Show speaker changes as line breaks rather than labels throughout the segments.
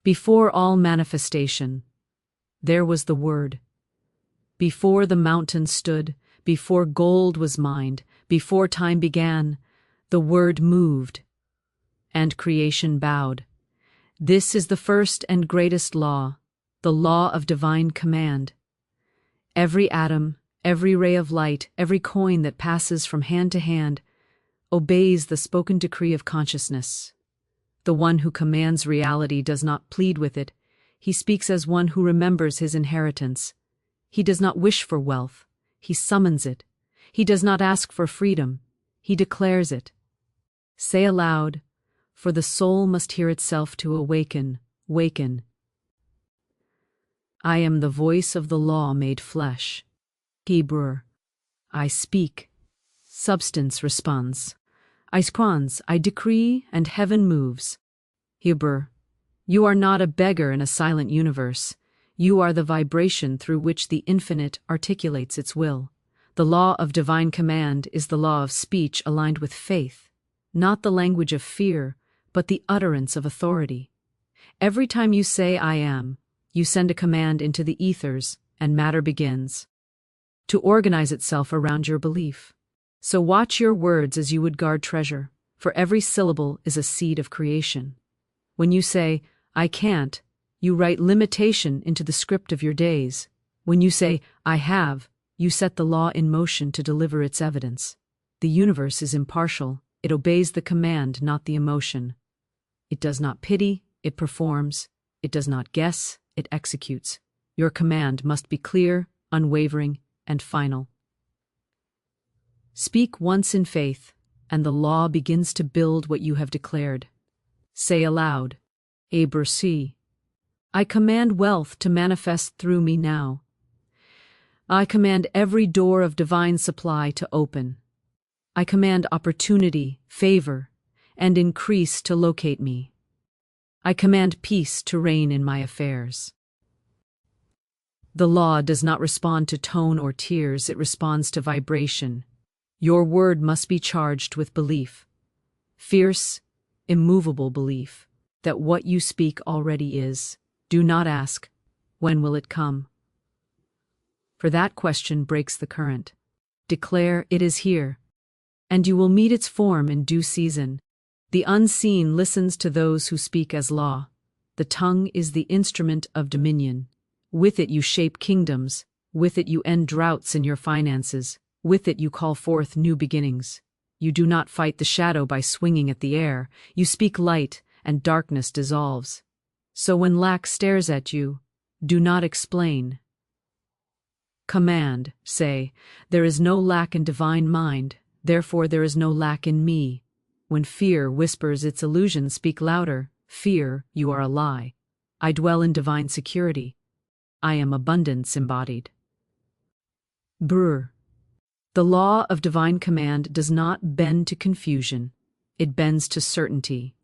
Before all manifestation, there was the Word. Before the mountain stood, before gold was mined, before time began, the Word moved, and creation bowed. This is the first and greatest law, the law of divine command. Every atom, every ray of light, every coin that passes from hand to hand, obeys the spoken decree of consciousness. The one who commands reality does not plead with it. He speaks as one who remembers his inheritance. He does not wish for wealth. He summons it. He does not ask for freedom. He declares it. Say aloud, for the soul must hear itself to awaken, waken. I am the voice of the law made flesh. Hebrew. I speak. Substance responds. I decree, and heaven moves. Hebrew. You are not a beggar in a silent universe. You are the vibration through which the infinite articulates its will. The law of divine command is the law of speech aligned with faith, not the language of fear, but the utterance of authority. Every time you say I am, you send a command into the ethers, and matter begins to organize itself around your belief. So watch your words as you would guard treasure, for every syllable is a seed of creation. When you say, I can't, you write limitation into the script of your days. When you say, I have, you set the law in motion to deliver its evidence. The universe is impartial. It obeys the command, not the emotion. It does not pity, it performs. It does not guess, it executes. Your command must be clear, unwavering, and final. Speak once in faith, and the law begins to build what you have declared. Say aloud, Abrasi. I command wealth to manifest through me now. I command every door of divine supply to open. I command opportunity, favor, and increase to locate me. I command peace to reign in my affairs. The law does not respond to tone or tears, it responds to vibration. Your word must be charged with belief. Fierce, immovable belief that what you speak already is. Do not ask, when will it come? For that question breaks the current. Declare it is here, and you will meet its form in due season. The unseen listens to those who speak as law. The tongue is the instrument of dominion. With it you shape kingdoms. With it you end droughts in your finances. With it you call forth new beginnings. You do not fight the shadow by swinging at the air. You speak light, and darkness dissolves. So when lack stares at you, do not explain. Command, say, there is no lack in divine mind, therefore there is no lack in me. When fear whispers its illusion, speak louder. Fear, you are a lie. I dwell in divine security. I am abundance embodied. Brr. The law of divine command does not bend to confusion. It bends to certainty.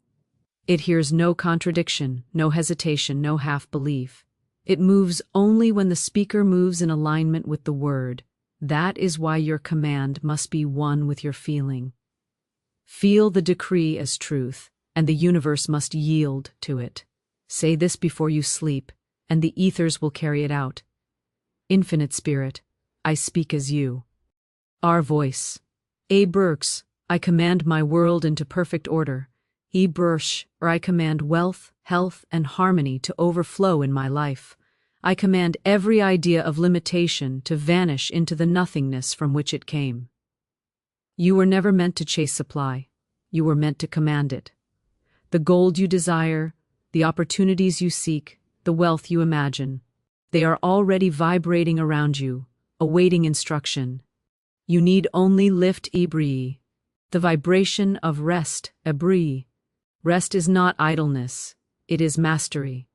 It hears no contradiction, no hesitation, no half-belief. It moves only when the speaker moves in alignment with the word. That is why your command must be one with your feeling. Feel the decree as truth, and the universe must yield to it. Say this before you sleep, and the ethers will carry it out. Infinite Spirit, I speak as you. Our voice. A Burks, I command my world into perfect order. E Bursh, or I command wealth, health, and harmony to overflow in my life. I command every idea of limitation to vanish into the nothingness from which it came. You were never meant to chase supply. You were meant to command it. The gold you desire, the opportunities you seek, the wealth you imagine, they are already vibrating around you, awaiting instruction. You need only lift Ibri, the vibration of rest, Ibri. Rest is not idleness, it is mastery.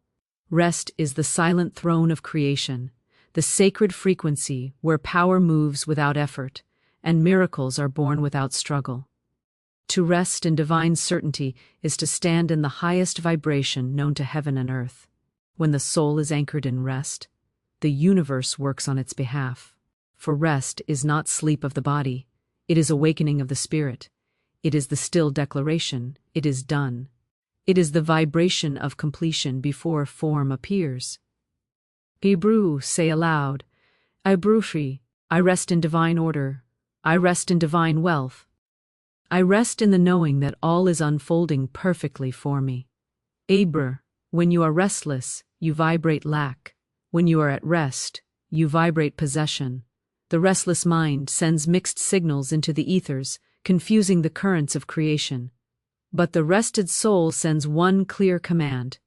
Rest is the silent throne of creation, the sacred frequency where power moves without effort, and miracles are born without struggle. To rest in divine certainty is to stand in the highest vibration known to heaven and earth. When the soul is anchored in rest, the universe works on its behalf. For rest is not sleep of the body, it is awakening of the spirit. It is the still declaration, it is done. It is the vibration of completion before form appears. Hebrew, say aloud, Ibrushi, I rest in divine order. I rest in divine wealth. I rest in the knowing that all is unfolding perfectly for me. Abra, when you are restless, you vibrate lack. When you are at rest, you vibrate possession. The restless mind sends mixed signals into the ethers, confusing the currents of creation. But the rested soul sends one clear command.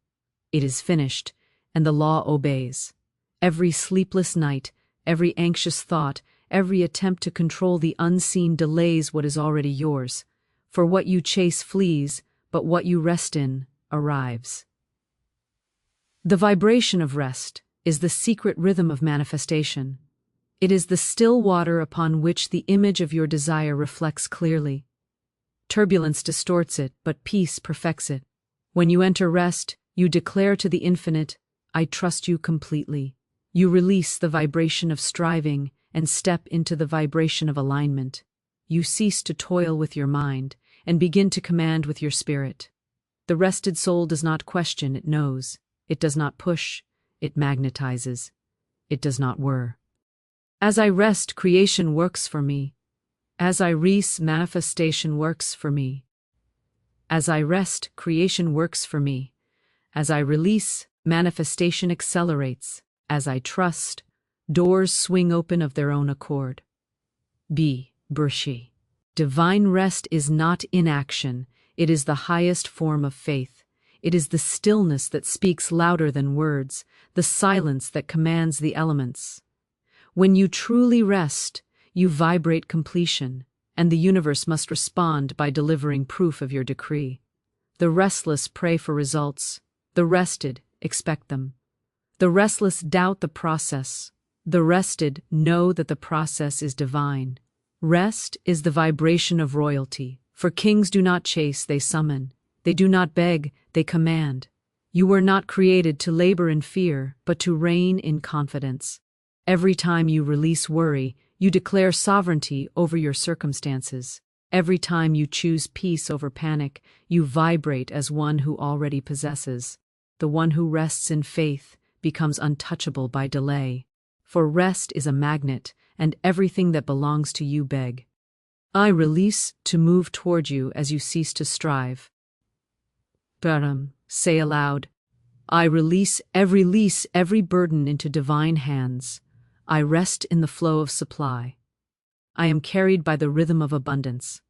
It is finished, and the law obeys. Every sleepless night, every anxious thought, every attempt to control the unseen delays what is already yours. For what you chase flees, but what you rest in arrives. The vibration of rest is the secret rhythm of manifestation. It is the still water upon which the image of your desire reflects clearly. Turbulence distorts it, but peace perfects it. When you enter rest, you declare to the infinite, I trust you completely. You release the vibration of striving and step into the vibration of alignment. You cease to toil with your mind and begin to command with your spirit. The rested soul does not question, it knows. It does not push, it magnetizes. It does not whir. As I rest, creation works for me. As I release, manifestation works for me. As I rest, creation works for me. As I release, manifestation accelerates. As I trust, doors swing open of their own accord. B. Burshi. Divine rest is not inaction, it is the highest form of faith. It is the stillness that speaks louder than words, the silence that commands the elements. When you truly rest, you vibrate completion, and the universe must respond by delivering proof of your decree. The restless pray for results. The rested expect them. The restless doubt the process. The rested know that the process is divine. Rest is the vibration of royalty, for kings do not chase, they summon. They do not beg, they command. You were not created to labor in fear, but to reign in confidence. Every time you release worry, you declare sovereignty over your circumstances. Every time you choose peace over panic, you vibrate as one who already possesses. The one who rests in faith becomes untouchable by delay. For rest is a magnet, and everything that belongs to you beg. I release to move toward you as you cease to strive. Param, say aloud, I release every burden into divine hands. I rest in the flow of supply. I am carried by the rhythm of abundance.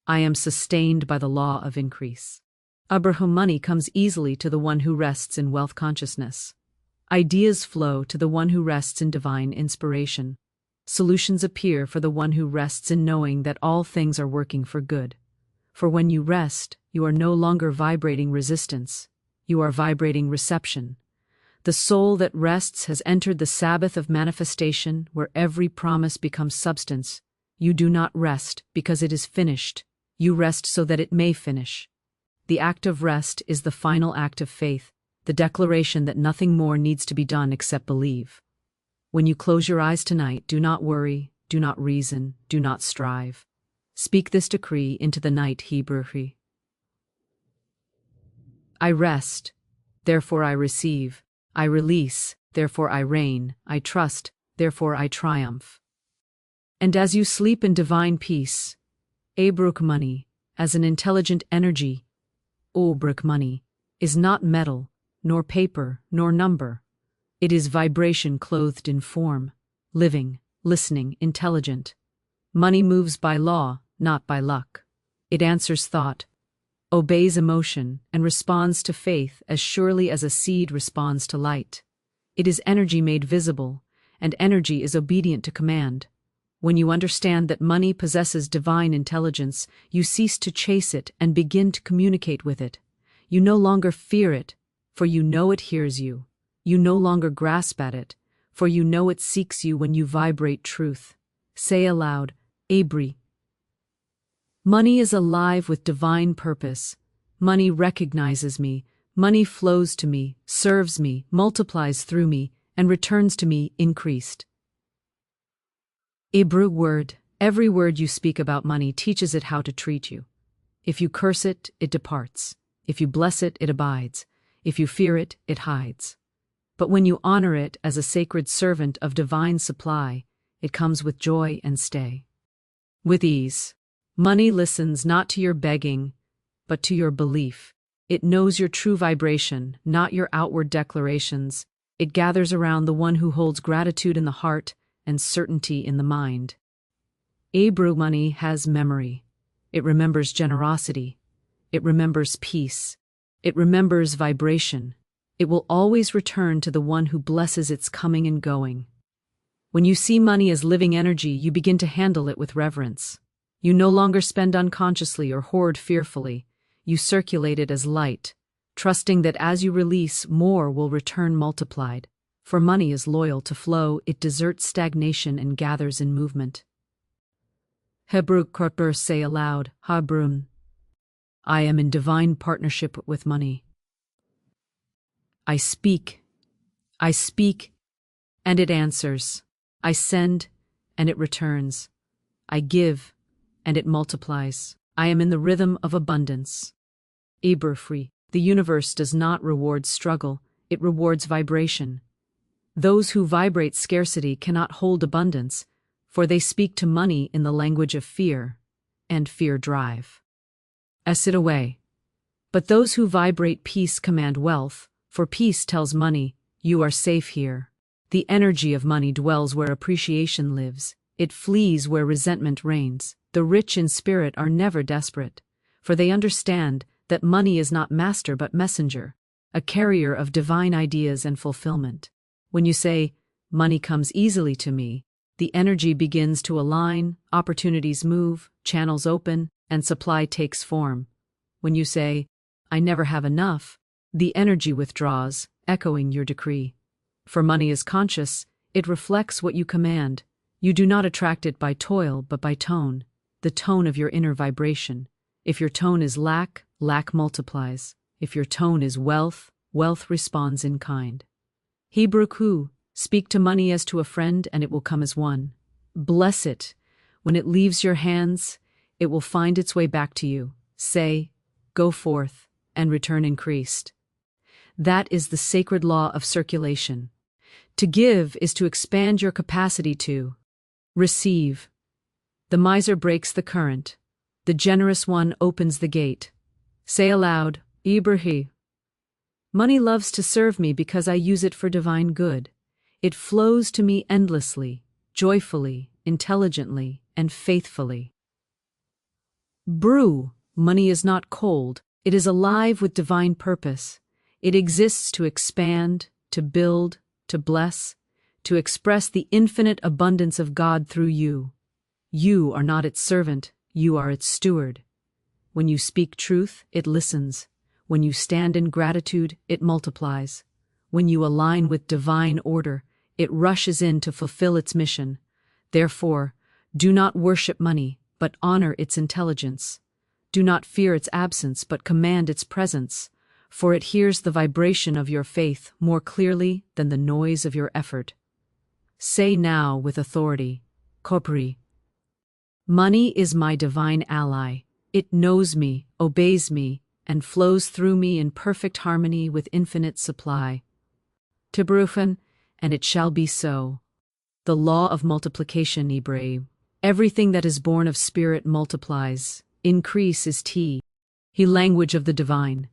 I am sustained by the law of increase. Abraham money comes easily to the one who rests in wealth consciousness. Ideas flow to the one who rests in divine inspiration. Solutions appear for the one who rests in knowing that all things are working for good. For when you rest, you are no longer vibrating resistance. You are vibrating reception. The soul that rests has entered the Sabbath of manifestation, where every promise becomes substance. You do not rest because it is finished. You rest so that it may finish. The act of rest is the final act of faith, the declaration that nothing more needs to be done except believe. When you close your eyes tonight, do not worry, do not reason, do not strive. Speak this decree into the night, Hebrew. I rest, therefore I receive. I release, therefore I reign. I trust, therefore I triumph. And as you sleep in divine peace, Abruk money, as an intelligent energy, Obruk money, is not metal, nor paper, nor number. It is vibration clothed in form, living, listening, intelligent. Money moves by law, not by luck. It answers thought, obeys emotion, and responds to faith as surely as a seed responds to light. It is energy made visible, and energy is obedient to command. When you understand that money possesses divine intelligence, you cease to chase it and begin to communicate with it. You no longer fear it, for you know it hears you. You no longer grasp at it, for you know it seeks you when you vibrate truth. Say aloud, Abri. Money is alive with divine purpose. Money recognizes me. Money flows to me, serves me, multiplies through me, and returns to me increased. Hebrew word, every word you speak about money teaches it how to treat you. If you curse it, it departs. If you bless it, it abides. If you fear it, it hides. But when you honor it as a sacred servant of divine supply, it comes with joy and stay. With ease. Money listens not to your begging, but to your belief. It knows your true vibration, not your outward declarations. It gathers around the one who holds gratitude in the heart and certainty in the mind. Money has memory. It remembers generosity. It remembers peace. It remembers vibration. It will always return to the one who blesses its coming and going. When you see money as living energy, you begin to handle it with reverence. You no longer spend unconsciously or hoard fearfully. You circulate it as light, trusting that as you release, more will return multiplied. For money is loyal to flow, it deserts stagnation and gathers in movement. Hebrew Korper, say aloud, Habrun. I am in divine partnership with money. I speak, and it answers. I send, and it returns. I give, and it multiplies. I am in the rhythm of abundance. Free. The universe does not reward struggle, it rewards vibration. Those who vibrate scarcity cannot hold abundance, for they speak to money in the language of fear, and fear drive it away. But those who vibrate peace command wealth, for peace tells money, you are safe here. The energy of money dwells where appreciation lives. It flees where resentment reigns. The rich in spirit are never desperate, for they understand that money is not master but messenger, a carrier of divine ideas and fulfillment. When you say, money comes easily to me, the energy begins to align, opportunities move, channels open, and supply takes form. When you say, I never have enough, the energy withdraws, echoing your decree. For money is conscious, it reflects what you command. You do not attract it by toil but by tone, the tone of your inner vibration. If your tone is lack, lack multiplies. If your tone is wealth, wealth responds in kind. Hebrew Ku, speak to money as to a friend and it will come as one. Bless it. When it leaves your hands, it will find its way back to you. Say, go forth, and return increased. That is the sacred law of circulation. To give is to expand your capacity to receive. The miser breaks the current. The generous one opens the gate. Say aloud, Ibrahim. Money loves to serve me because I use it for divine good. It flows to me endlessly, joyfully, intelligently, and faithfully. Brew, money is not cold, it is alive with divine purpose. It exists to expand, to build, to bless, to express the infinite abundance of God through you. You are not its servant, you are its steward. When you speak truth, it listens. When you stand in gratitude, it multiplies. When you align with divine order, it rushes in to fulfill its mission. Therefore, do not worship money, but honor its intelligence. Do not fear its absence, but command its presence, for it hears the vibration of your faith more clearly than the noise of your effort. Say now with authority, Kopri. Money is my divine ally. It knows me, obeys me, and flows through me in perfect harmony with infinite supply. Tibrufen, and it shall be so. The law of multiplication, Ibrahim. Everything that is born of spirit multiplies. Increase is T. He language of the divine.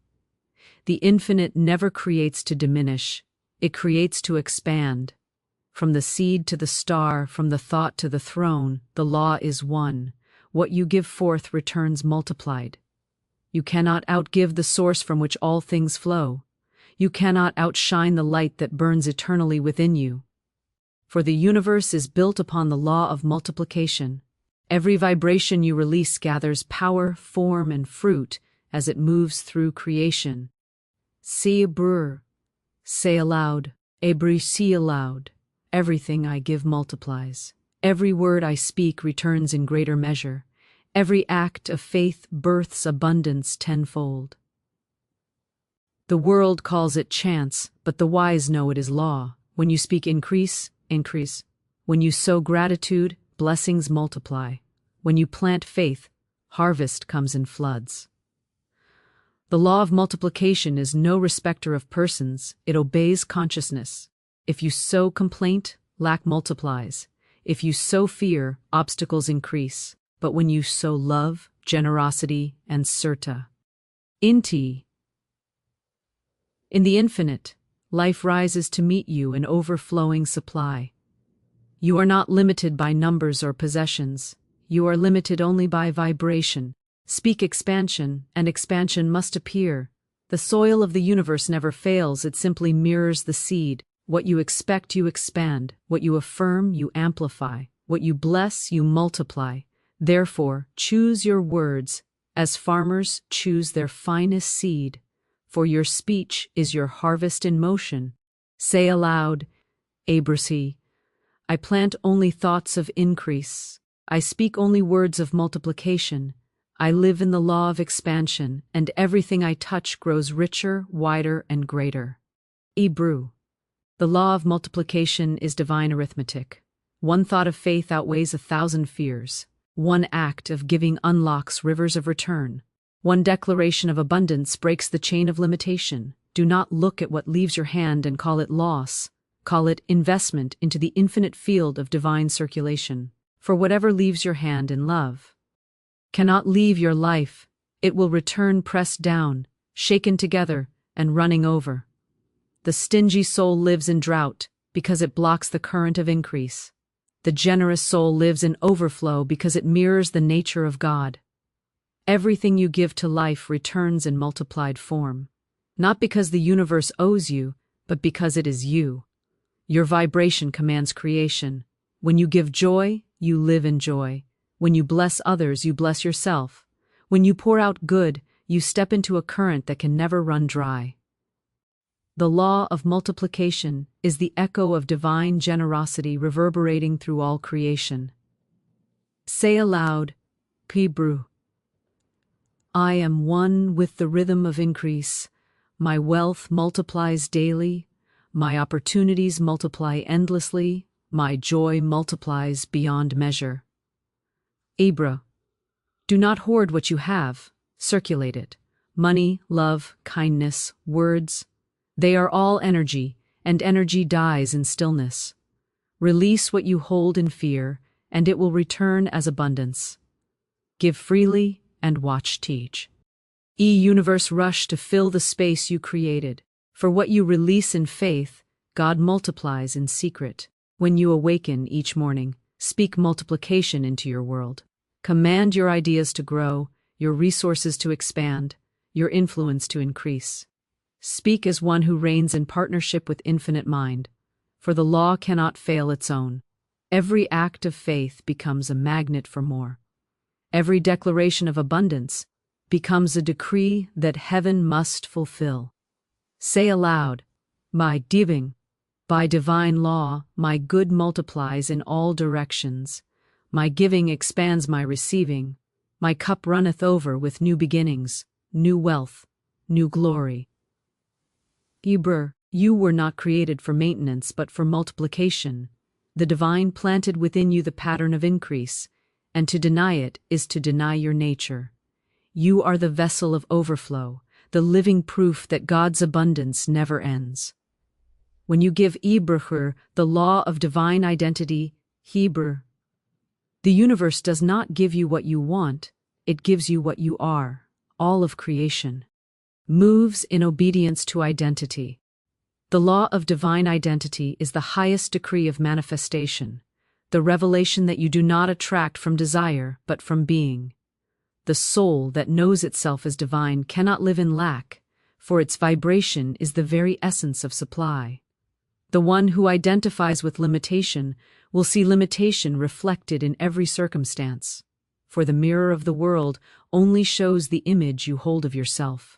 The infinite never creates to diminish. It creates to expand. From the seed to the star, from the thought to the throne, the law is one. What you give forth returns multiplied. You cannot outgive the source from which all things flow. You cannot outshine the light that burns eternally within you. For the universe is built upon the law of multiplication. Every vibration you release gathers power, form, and fruit as it moves through creation. See Brur. Say aloud, Abri, see aloud. Everything I give multiplies. Every word I speak returns in greater measure. Every act of faith births abundance tenfold. The world calls it chance, but the wise know it is law. When you speak increase, increase. When you sow gratitude, blessings multiply. When you plant faith, harvest comes in floods. The law of multiplication is no respecter of persons, it obeys consciousness. If you sow complaint, lack multiplies. If you sow fear, obstacles increase. But when you sow love, generosity, and certa, in the infinite, life rises to meet you in overflowing supply. You are not limited by numbers or possessions. You are limited only by vibration. Speak expansion, and expansion must appear. The soil of the universe never fails, it simply mirrors the seed. What you expect, you expand. What you affirm, you amplify. What you bless, you multiply. Therefore, choose your words, as farmers choose their finest seed. For your speech is your harvest in motion. Say aloud, Abrasi, I plant only thoughts of increase. I speak only words of multiplication. I live in the law of expansion, and everything I touch grows richer, wider, and greater. Hebrew. The law of multiplication is divine arithmetic. One thought of faith outweighs 1,000 fears. One act of giving unlocks rivers of return. One declaration of abundance breaks the chain of limitation. Do not look at what leaves your hand and call it loss. Call it investment into the infinite field of divine circulation. For whatever leaves your hand in love cannot leave your life. It will return pressed down, shaken together, and running over. The stingy soul lives in drought because it blocks the current of increase. The generous soul lives in overflow because it mirrors the nature of God. Everything you give to life returns in multiplied form, not because the universe owes you, but because it is you. Your vibration commands creation. When you give joy, you live in joy. When you bless others, you bless yourself. When you pour out good, you step into a current that can never run dry. The law of multiplication is the echo of divine generosity reverberating through all creation. Say aloud, Hebrew. I am one with the rhythm of increase. My wealth multiplies daily. My opportunities multiply endlessly. My joy multiplies beyond measure. Ibra. Do not hoard what you have. Circulate it. Money, love, kindness, words. They are all energy, and energy dies in stillness. Release what you hold in fear, and it will return as abundance. Give freely and watch teach. Universe rush to fill the space you created. For what you release in faith, God multiplies in secret. When you awaken each morning, speak multiplication into your world. Command your ideas to grow, your resources to expand, your influence to increase. Speak as one who reigns in partnership with infinite mind, for the law cannot fail its own. Every act of faith becomes a magnet for more. Every declaration of abundance becomes a decree that heaven must fulfill. Say aloud, by giving, by divine law, my good multiplies in all directions. My giving expands my receiving. My cup runneth over with new beginnings, new wealth, new glory. Hebrew, you were not created for maintenance but for multiplication. The divine planted within you the pattern of increase, and to deny it is to deny your nature. You are the vessel of overflow, the living proof that God's abundance never ends. When you give Hebrew, the law of divine identity, Hebrew, the universe does not give you what you want, it gives you what you are. All of creation moves in obedience to identity. The law of divine identity is the highest decree of manifestation, the revelation that you do not attract from desire but from being. The soul that knows itself as divine cannot live in lack, for its vibration is the very essence of supply. The one who identifies with limitation will see limitation reflected in every circumstance, for the mirror of the world only shows the image you hold of yourself.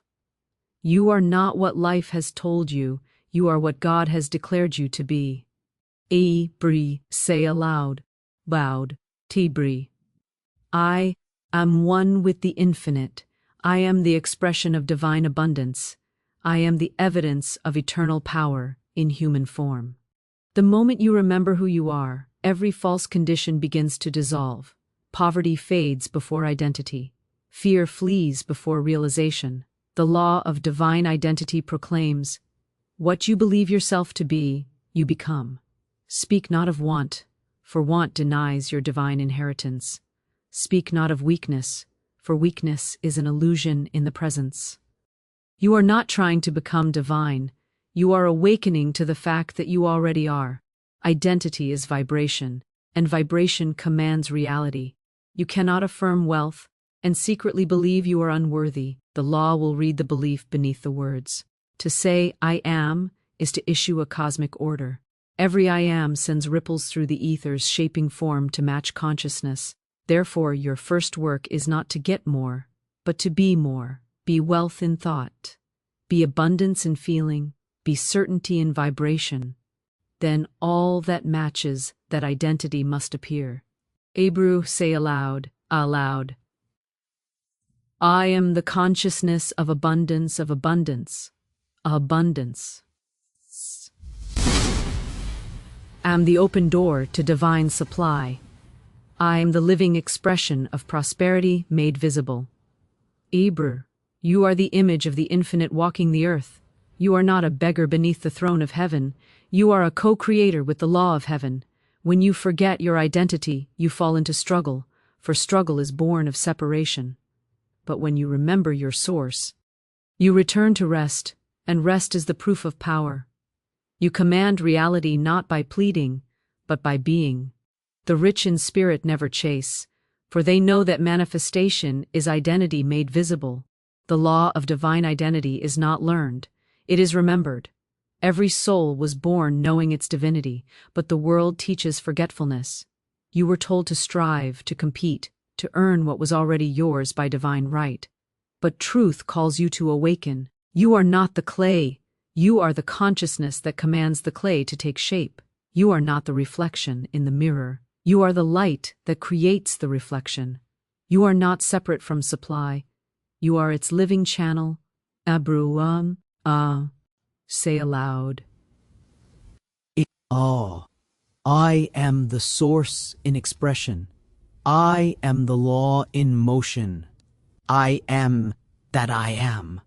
You are not what life has told you, you are what God has declared you to be. Say aloud, bowed, Tibri. I am one with the infinite. I am the expression of divine abundance. I am the evidence of eternal power in human form. The moment you remember who you are, every false condition begins to dissolve. Poverty fades before identity. Fear flees before realization. The law of divine identity proclaims, what you believe yourself to be, you become. Speak not of want, for want denies your divine inheritance. Speak not of weakness, for weakness is an illusion in the presence. You are not trying to become divine, you are awakening to the fact that you already are. Identity is vibration, and vibration commands reality. You cannot affirm wealth and secretly believe you are unworthy. The law will read the belief beneath the words. To say, I am, is to issue a cosmic order. Every I am sends ripples through the ethers, shaping form to match consciousness. Therefore, your first work is not to get more, but to be more. Be wealth in thought. Be abundance in feeling. Be certainty in vibration. Then all that matches that identity must appear. Abru, say aloud, aloud. I am the consciousness of abundance, of abundance, abundance. Am the open door to divine supply. I am the living expression of prosperity made visible. Abru, you are the image of the infinite walking the earth. You are not a beggar beneath the throne of heaven. You are a co-creator with the law of heaven. When you forget your identity, you fall into struggle, for struggle is born of separation. But when you remember your source, you return to rest, and rest is the proof of power. You command reality not by pleading, but by being. The rich in spirit never chase, for they know that manifestation is identity made visible. The law of divine identity is not learned, it is remembered. Every soul was born knowing its divinity, but the world teaches forgetfulness. You were told to strive, to compete, to earn what was already yours by divine right. But truth calls you to awaken. You are not the clay. You are the consciousness that commands the clay to take shape. You are not the reflection in the mirror. You are the light that creates the reflection. You are not separate from supply. You are its living channel. Abru, say aloud.
I am the source in expression. I am the law in motion. I am that I am.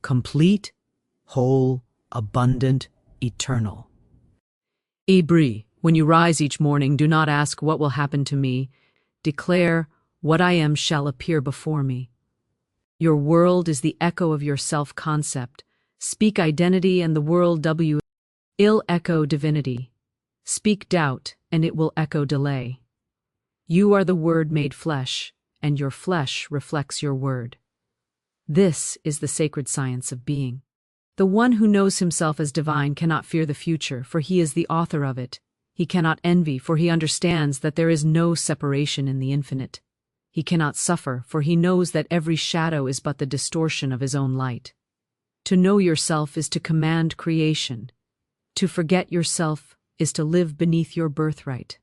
Complete, whole, abundant, eternal.
Abri, when you rise each morning, do not ask what will happen to me. Declare, what I am shall appear before me. Your world is the echo of your self-concept. Speak identity and the world will echo divinity. Speak doubt and it will echo delay. You are the word made flesh, and your flesh reflects your word. This is the sacred science of being. The one who knows himself as divine cannot fear the future, for he is the author of it. He cannot envy, for he understands that there is no separation in the infinite. He cannot suffer, for he knows that every shadow is but the distortion of his own light. To know yourself is to command creation. To forget yourself is to live beneath your birthright.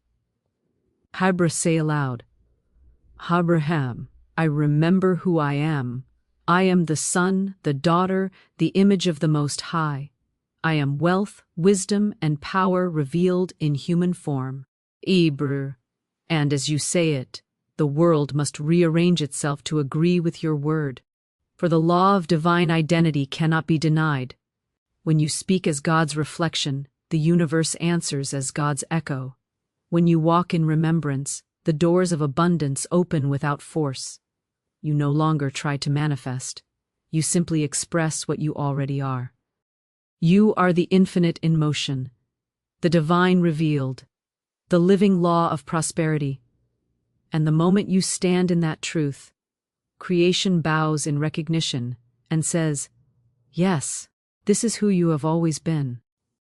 Habra, say aloud. Abraham, I remember who I am. I am the son, the daughter, the image of the Most High. I am wealth, wisdom, and power revealed in human form. Abru, and as you say it, the world must rearrange itself to agree with your word. For the law of divine identity cannot be denied. When you speak as God's reflection, the universe answers as God's echo. When you walk in remembrance, the doors of abundance open without force. You no longer try to manifest. You simply express what you already are. You are the infinite in motion, the divine revealed, the living law of prosperity. And the moment you stand in that truth, creation bows in recognition and says, yes, this is who you have always been.